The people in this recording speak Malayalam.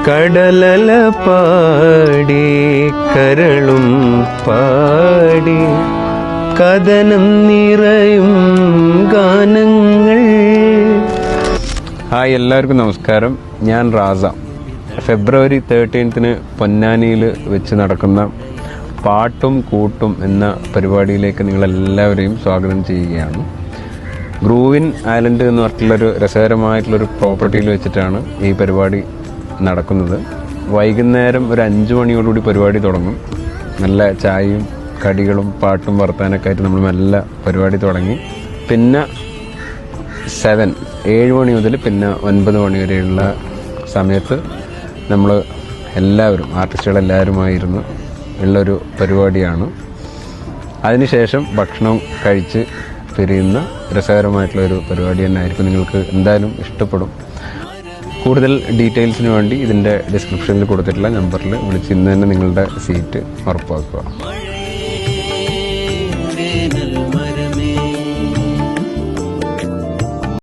കടലല പാടി കരളും പാടി കഥനം നിറയും ഗാനങ്ങൾ. ഹായ്, എല്ലാവർക്കും നമസ്കാരം. ഞാൻ റാസ. ഫെബ്രുവരി 13 പൊന്നാനിയിൽ വെച്ച് നടക്കുന്ന പാട്ടും കൂട്ടും എന്ന പരിപാടിയിലേക്ക് നിങ്ങളെല്ലാവരെയും സ്വാഗതം ചെയ്യുകയാണ്. ഗ്രൂവിൻ ഐലൻഡ് എന്ന് പറഞ്ഞിട്ടുള്ളൊരു രസകരമായിട്ടുള്ളൊരു പ്രോപ്പർട്ടിയിൽ വെച്ചിട്ടാണ് ഈ പരിപാടി നടക്കുന്നത്. വൈകുന്നേരം ഒരു 5 മണിയോടുകൂടി പരിപാടി തുടങ്ങും. നല്ല ചായയും കടികളും പാട്ടും വർത്താനൊക്കെ ആയിട്ട് നമ്മൾ നല്ല പരിപാടി തുടങ്ങി. പിന്നെ 7 മണി മുതൽ പിന്നെ 9 മണി വരെയുള്ള സമയത്ത് നമ്മൾ എല്ലാവരും ആർട്ടിസ്റ്റുകളെല്ലാവരുമായിരുന്നു ഉള്ളൊരു പരിപാടിയാണ്. അതിനുശേഷം ഭക്ഷണം കഴിച്ച് പിരിയുന്ന രസകരമായിട്ടുള്ളൊരു പരിപാടി തന്നെ ആയിരിക്കും. നിങ്ങൾക്ക് എന്തായാലും ഇഷ്ടപ്പെടും. കൂടുതൽ ഡീറ്റെയിൽസിന് വേണ്ടി ഇതിൻ്റെ ഡിസ്ക്രിപ്ഷനിൽ കൊടുത്തിട്ടുള്ള നമ്പറിൽ വിളിച്ച് ഇന്ന് തന്നെ നിങ്ങളുടെ സീറ്റ് ഉറപ്പാക്കുക.